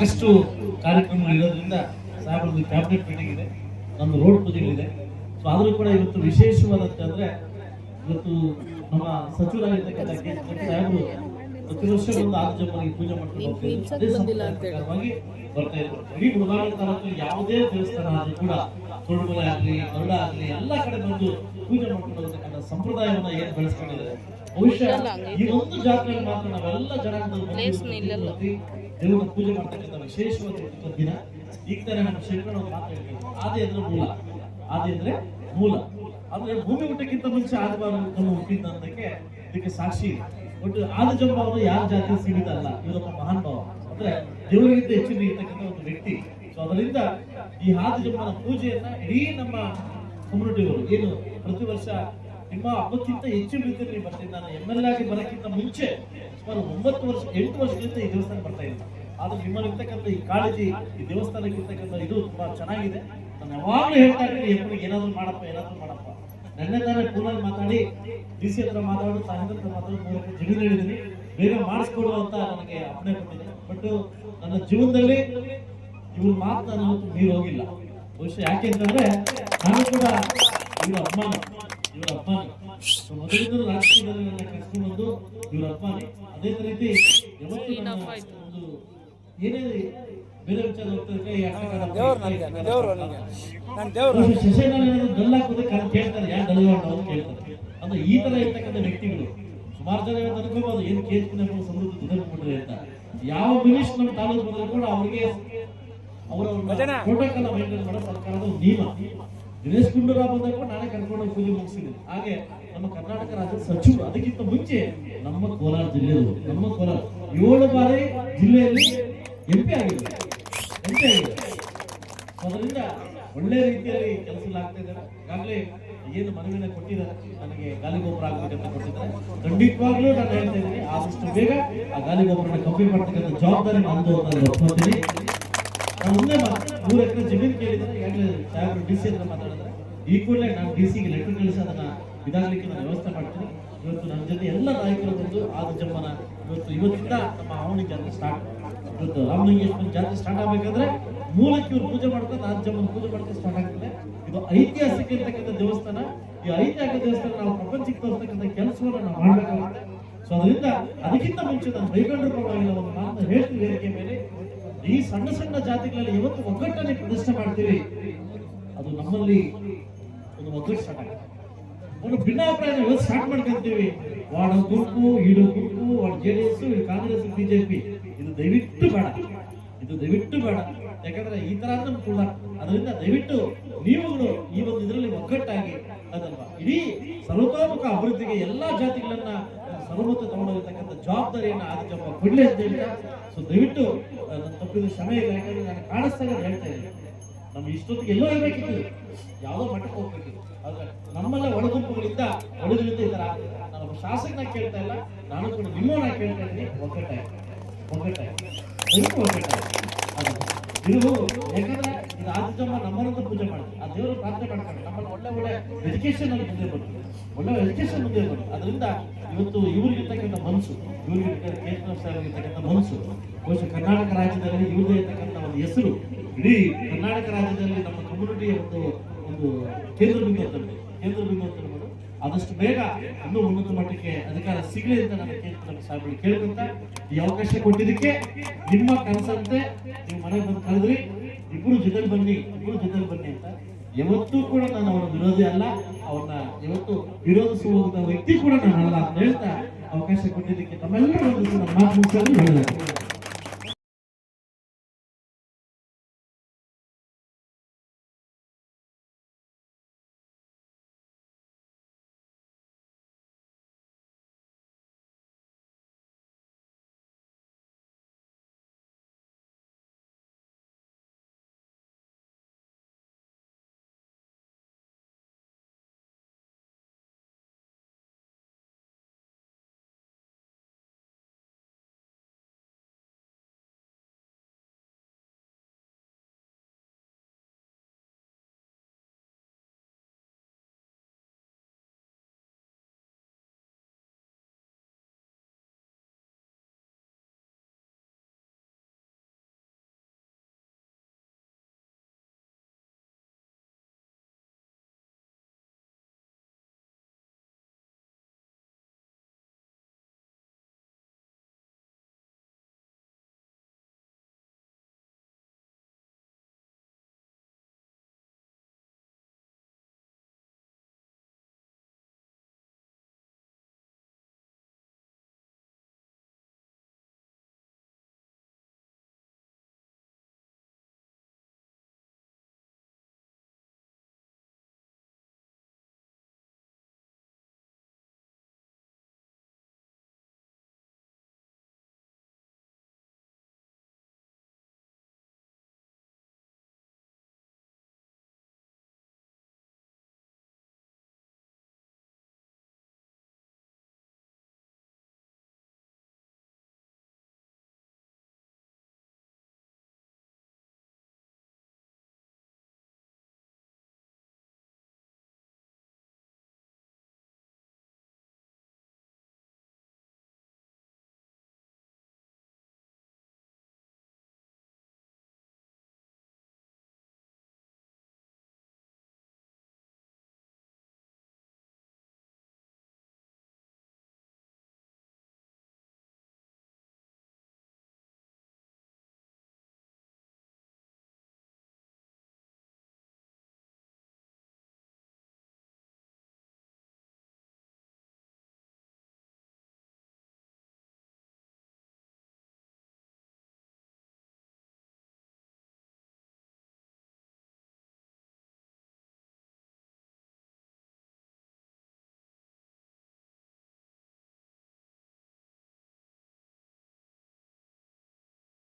ಸಾಕಷ್ಟು ಕಾರ್ಯಕ್ರಮಗಳು ಇರೋದ್ರಿಂದ ಸಾಹೇಬ್ರದ್ದು ಕ್ಯಾಬಿನೆಟ್ ಮೀಟಿಂಗ್ ಇದೆ, ನಮ್ದು ರೋಡ್ ಪೂಜೆಗಳಿದೆ. ಸೊ ಆದರೂ ಕೂಡ ಇವತ್ತು ವಿಶೇಷವಾದಂತಂದ್ರೆ ಇವತ್ತು ನಮ್ಮ ಸಚಿವರಾಗಿರ್ತಕ್ಕಂಥ ಸಾಹೇಬರು ಪ್ರತಿ ವರ್ಷ ಒಂದು ಆದಿಜಮ್ಮನಿಗೆ ಪೂಜೆ ಮಾಡ್ಕೊಂಡು ಹೋಗ್ತಾರೆ ಬರ್ತಾ ಇದ್ರು. ಇಡೀ ಮುಳಬಾಗಿಲು ತಾಲೂಕು ಯಾವುದೇ ದೇವಸ್ಥಾನ ಆದ್ರೂ ಕೂಡ ತೊಡುಮಲೆ ಆಗ್ಲಿ ಗರುಡ ಆಗ್ಲಿ ಎಲ್ಲ ಕಡೆ ಬಂದು ಪೂಜೆ ಮಾಡ್ಕೊಂಡು ಹೋಗ್ತಕ್ಕಂಥ ಸಂಪ್ರದಾಯವನ್ನ ಏನ್ ಬೆಳೆಸ್ಕೊಂಡಿದ್ದಾರೆ. ಬಹುಶಃ ಈ ಒಂದು ಜಾತ್ರೆಯಲ್ಲಿ ಮಾತ್ರ ನಾವೆಲ್ಲ ಜನಾಂಗದವರು ದೇವರ ಪೂಜೆ ಮಾಡ್ತಕ್ಕಂಥ ವಿಶೇಷವಾದ ದಿನ. ಈಗ ತಾನೇ ನಮ್ಮ ಶೇಖರಣ ಮಾತಾಡ್ತೀವಿ, ಆದಿ ಅಂದ್ರೆ ಮೂಲ, ಆದಿ ಅಂದ್ರೆ ಮೂಲ ಅಂದ್ರೆ ಭೂಮಿ ಊಟಕ್ಕಿಂತ ಮುಂಚೆ ಆದಿವಾರವನ್ನು ಹುಟ್ಟಿದ್ದ ಅನ್ನೋದಕ್ಕೆ ಇದಕ್ಕೆ ಸಾಕ್ಷಿ ಇದೆ. ಬಟ್ ಆದಿಜಮ್ಮ ಅವರು ಯಾರ ಜಾತಿ ಸೀಮಿತ ಅಲ್ಲ, ಇವರೊಬ್ಬ ಮಹಾನ್ ಭಾವ, ಅಂದ್ರೆ ದೇವರಿಗಿಂತ ಹೆಚ್ಚಿನ ಇರ್ತಕ್ಕಂಥ ಒಂದು ವ್ಯಕ್ತಿ. ಸೊ ಅದರಿಂದ ಈ ಆದಿಜಮ್ಮನ ಪೂಜೆಯನ್ನ ಇಡೀ ನಮ್ಮ ಕಮ್ಯುನಿಟಿಗಳು ಏನು ಪ್ರತಿ ವರ್ಷ ನಿಮ್ಮ ಹಬ್ಬಕ್ಕಿಂತ ಹೆಚ್ಚು ರೀತಿಯಲ್ಲಿ ಬರ್ತೀನಿ. ನಾನು MLA ಆಗಿ ಬರೋಕ್ಕಿಂತ ಮುಂಚೆ ಸುಮಾರು 8 ವರ್ಷದಿಂದ ಈ ದೇವಸ್ಥಾನ ಬರ್ತಾ ಇದ್ದೀನಿ. ಆದ್ರೆ ನಿಮ್ಮಲ್ಲಿರ್ತಕ್ಕಂಥ ಈ ಕಾಳಜಿ, ಈ ದೇವಸ್ಥಾನಕ್ಕಿರ್ತಕ್ಕಂಥ ಇದು ತುಂಬಾ ಚೆನ್ನಾಗಿದೆ. ನಾನು ಯಾವಾಗಲೂ ಹೇಳ್ತಾ ಇದ್ದೀನಿ, ಎಪ್ಪಡಿಗೆ ಏನಾದ್ರು ಮಾಡಪ್ಪ. ನೆನ್ನೆ ತಾನೇ ಫೋನಲ್ಲಿ ಮಾತಾಡಿ DC ಹತ್ರ ಮಾತಾಡೋದು, ಸಾಹಿತ್ಯ ಹತ್ರ ಮಾತಾಡೋದು, ಜಮೀನು ಹೇಳಿದ್ದೀನಿ, ಬೇಗ ಮಾಡಿಸ್ಕೊಡು ಅಂತ ನನಗೆ ಅಪ್ಪಣೆ ಕೊಟ್ಟಿದೆ. ಬಟ್ ನನ್ನ ಜೀವನದಲ್ಲಿ ಇವ್ರ ಮಾತು ನಾನು ಮೀರಿ ಹೋಗಿಲ್ಲ. ಬಹುಶಃ ಯಾಕೆ ಅಂತಂದ್ರೆ ನಾನು ಕೂಡ ಇವರ ಅಭಿಮಾನಿ. ಮೊದಲಿಂದ ರಾಜಕೀಯದಲ್ಲಿ ನನ್ನ ಕರ್ಕೊಂಡು ಬಂದು ಇವರ ಅಭಿಮಾನಿ. ಅದೇ ರೀತಿ ಯಾವತ್ತೂ ಒಂದು ಏನೇ ಬೇರೆ ವಿಚಾರ ಡಲ್ ಹಾಕೋದಕ್ಕೆ ಕೇಳ್ತಾರೆ, ಯಾರು ಡಲ್ ಅಂತ ಕೇಳ್ತಾರೆ. ಅಂದ್ರೆ ಈ ತರ ಇರ್ತಕ್ಕಂಥ ವ್ಯಕ್ತಿಗಳು ಸುಮಾರು ಜನ ಅನ್ಕೋಬಹುದು, ಏನ್ ಕೇಳ್ತೀನಿ ಸಮೃದ್ಧಿ ದುಡ್ಡು ಅಂತ. ಯಾವ ಮಿನಿಸ್ಟರ್ ನಮ್ಮ ತಾಲೂಕು ಬಂದ್ರೆ ಕೂಡ ಅವರಿಗೆ ಅವರ ಪ್ರೋಟೋಕಾಲ್ ಮೈಂಟೈನ್ ಮಾಡೋ ಸರ್ಕಾರದ ನಿಯಮ. ದಿನೇಶ್ ಗುಂಡೂರಾವ್ ಬಂದಾಗ ನಾನೇ ಕರ್ಕೊಂಡು ಪೂಜೆ ಮುಗಿಸಿದ್ದೀನಿ. ಹಾಗೆ ನಮ್ಮ ಕರ್ನಾಟಕ ರಾಜ್ಯದ ಸಚಿವರು ಅದಕ್ಕಿಂತ ಮುಂಚೆ ನಮ್ಮ ಕೋಲಾರ ಜಿಲ್ಲೆಯವರು, ನಮ್ಮ ಕೋಲಾರ 7 ಬಾರಿ ಜಿಲ್ಲೆಯಲ್ಲಿ MP ಆಗಿದೆ. ಅದರಿಂದ ಒಳ್ಳೆ ರೀತಿಯಲ್ಲಿ ಕೆಲಸಗಳಾಗ್ತಾ ಇದ್ದಾರೆ. ಈಗಾಗಲೇ ಏನು ಮನವಿನ ಕೊಟ್ಟಿದ್ದಾರೆ, ನನಗೆ ಗಾಲಿ ಗೊಬ್ಬರ ಆಗ್ಬೇಕಂತ ಕೊಟ್ಟಿದ್ದಾರೆ. ಖಂಡಿತವಾಗ್ಲೂ ನಾನು ಹೇಳ್ತಾ ಇದ್ದೀನಿ, ಆದಷ್ಟು ಬೇಗ ಆ ಗಾಲಿ ಗೊಬ್ಬರನ ಕಂಪ್ಲೀಟ್ ಮಾಡ್ತಕ್ಕಂಥ ಜವಾಬ್ದಾರಿ ನಮ್ದು ಅಂತ ಒಪ್ಕೊತೀನಿ. ನಾನು ಮುಂದೆ 3 ಎಕರೆ ಜಮೀನು ಕೇಳಿದ್ದಾರೆ. ಈಗಾಗಲೇ ಸಾಹೇಬರು DC ಹತ್ರ ಮಾತಾಡಿದ್ರೆ ಈ ಕೂಡಲೇ ನಾನು DC ಗೆ ಲೆಟರ್ ಕಳಿಸಿ ಅದನ್ನ ಇದಾಗಲಿಕ್ಕೆ ನಾನು ವ್ಯವಸ್ಥೆ ಮಾಡ್ತೀನಿ. ಇವತ್ತು ನನ್ನ ಜೊತೆ ಎಲ್ಲ ನಾಯಕರು ಬಂದು ಆದಿಜಮ್ಮನ ಇವತ್ತಿಂದ ನಮ್ಮ ಆವಣಿ ಜಾತ್ರೆ ಸ್ಟಾರ್ಟ್. ಇವತ್ತು ರಾಮಲಿಂಗೇಶ್ವರ ಜಾತ್ರೆ ಸ್ಟಾರ್ಟ್ ಆಗ್ಬೇಕಾದ್ರೆ ಮೂಲಕ್ಕೆ ಇವ್ರು ಪೂಜೆ ಮಾಡ್ಕೊಂಡು ಆದಿಜಮ್ಮನ ಪೂಜೆ ಮಾಡ್ಕೊಂಡು ಸ್ಟಾರ್ಟ್ ಆಗ್ತದೆ. ಇದು ಐತಿಹಾಸಿಕ ಇರ್ತಕ್ಕಂಥ ದೇವಸ್ಥಾನ. ಈ ಐತಿಹಾಸಿಕ ದೇವಸ್ಥಾನ ನಾವು ಪ್ರಪಂಚಕ್ಕೆ ತೋರಿಸ್ತಕ್ಕಂಥ ಕೆಲಸವನ್ನು ನಾವು ಮಾಡಬೇಕಾಗುತ್ತೆ. ಸೊ ಅದರಿಂದ ಅದಕ್ಕಿಂತ ಮುಂಚೆ ನಾನು ಬೈಗೊಂಡ್ರು ಪರವಾಗಿಲ್ಲ ಒಂದು ಮಾತನ್ನ ಹೇಳ್ತೀವಿ ವೇದಿಕೆ ಮೇಲೆ. ಈ ಸಣ್ಣ ಜಾತಿಗಳಲ್ಲಿ ಯಾವತ್ತು ಒಗ್ಗಟ್ಟನ್ನೇ ಪ್ರದರ್ಶನ ಮಾಡ್ತೀವಿ, ಅದು ನಮ್ಮಲ್ಲಿ ಒಂದು ಒಗ್ಗಟ್ಟು ಸ್ಟಾರ್ಟ್ ಆಗುತ್ತೆ. ಒಂದು ಭಿನ್ನಾಭಿಪ್ರಾಯ ಸ್ಟಾರ್ಟ್ ಮಾಡ್ಕೊಂತೀವಿ. ವಾಡ ಗುಂಪು, ಈಡು ಗುಂಪು, ವಾಡ JDS, ಕಾಂಗ್ರೆಸ್, BJP, ಇದು ದಯವಿಟ್ಟು ಬೇಡ. ಯಾಕಂದ್ರೆ ಈ ತರ ನಮ್ಗೆ ಕೂಡ ಅದರಿಂದ ದಯವಿಟ್ಟು ನೀವುಗಳು ಈ ಒಂದು ಇದರಲ್ಲಿ ಒಗ್ಗಟ್ಟಾಗಿ ಅದಲ್ವಾ ಇಡೀ ಸರ್ವತೋಮುಖ ಅಭಿವೃದ್ಧಿಗೆ ಎಲ್ಲಾ ಜಾತಿಗಳನ್ನ ಸರ್ವಮತ ತಗೊಂಡಿರ್ತಕ್ಕಂಥ ಜವಾಬ್ದಾರಿಯನ್ನ ಆದಿಜಮ್ಮ ಕೊಡ್ಲಿ ಅಂತ ಹೇಳ್ತಾ. ಸೊ ದಯವಿಟ್ಟು ನನ್ನ ತಪ್ಪಿದ ಕ್ಷಮೆ ಇಲ್ಲ. ಯಾಕಂದ್ರೆ ನಾನು ಕಾಣಿಸ್ದಾಗ ಹೇಳ್ತಾ ಇದ್ದೀನಿ, ನಮ್ಗೆ ಇಷ್ಟೊತ್ತಿಗೆ ಎಲ್ಲೋ ಇರಬೇಕಿತ್ತು, ಯಾವುದೋ ಮಟ್ಟಕ್ಕೆ ಹೋಗ್ಬೇಕಿತ್ತು. ಆದ್ರೆ ನಮ್ಮೆಲ್ಲ ಒಳಗುಂಪುಗಳಿಂದ ಈ ತರ ನಾನು ಶಾಸಕನಾಗಿ ಕೇಳ್ತಾ ಇಲ್ಲ, ನಾನು ಕೂಡ ನಿಮ್ಮವನಾಗಿ ಕೇಳ್ತಾ ಇದ್ದೀನಿ. ಒಗ್ಗಟ್ಟಾಗಿ ಇದು ಯಾಕಂದ್ರೆ ಇದು ಆದಿಜಮ್ಮ ನಮ್ಮರಂತ ಪೂಜೆ ಮಾಡ್ತೀವಿ, ಆ ದೇವರು ಪ್ರಾರ್ಥನೆ ಮಾಡ್ತಾರೆ ನಮ್ಮಲ್ಲಿ ಒಳ್ಳೆ ಎಜುಕೇಶನ್ ಅಲ್ಲಿ ಮುಂದೆ ಬರ್ತೀವಿ, ಒಳ್ಳೆ ಎಜುಕೇಶನ್ ಮುಂದೆ ಬರ್ತೀವಿ. ಅದರಿಂದ ಇವತ್ತು ಇವ್ರಿಗಿರ್ತಕ್ಕಂಥ ಮನಸ್ಸು, ಇರ್ತಕ್ಕಂಥ ಮನಸ್ಸು ಬಹುಶಃ ಕರ್ನಾಟಕ ರಾಜ್ಯದಲ್ಲಿ ಇವ್ರದೇ ಇರ್ತಕ್ಕಂಥ ಒಂದು ಹೆಸರು ಇಡೀ ಕರ್ನಾಟಕ ರಾಜ್ಯದಲ್ಲಿ ನಮ್ಮ ಕಮ್ಯುನಿಟಿಯ ಒಂದು ಕೇಂದ್ರ ಬಿಂದು ಅಂತ ಆದಷ್ಟು ಬೇಗ ಇನ್ನೂ ಉನ್ನತ ಮಟ್ಟಕ್ಕೆ ಅಧಿಕಾರ ಸಿಗಲಿ ಅಂತ ನಾನು ಸಾಹೇಬರಿಗೆ ಕೇಳ್ಕೊಂತ ಈ ಅವಕಾಶ ಕೊಟ್ಟಿದ್ದಕ್ಕೆ ನಿಮ್ಮ ಕನಸಂತೆ ನೀವು ಮನೆಗೆ ಬಂದು ಕರೆದ್ರಿ. ಇಬ್ಬರು ಜೊತೆಲಿ ಬನ್ನಿ ಅಂತ. ಯಾವತ್ತೂ ಕೂಡ ನಾನು ಅವರ ವಿರೋಧಿ ಅಲ್ಲ, ಅವ್ರನ್ನ ಯಾವತ್ತು ವಿರೋಧಿಸುವ ವ್ಯಕ್ತಿ ಕೂಡ ನಾನು ಅಲ್ಲ ಅಂತ ಹೇಳ್ತಾ ಅವಕಾಶ ಕೊಟ್ಟಿದ್ದಕ್ಕೆ ತಮ್ಮೆಲ್ಲರೂ ಮಾತು ಮುಗಿಸಲು ಹೇಳಿದೆ.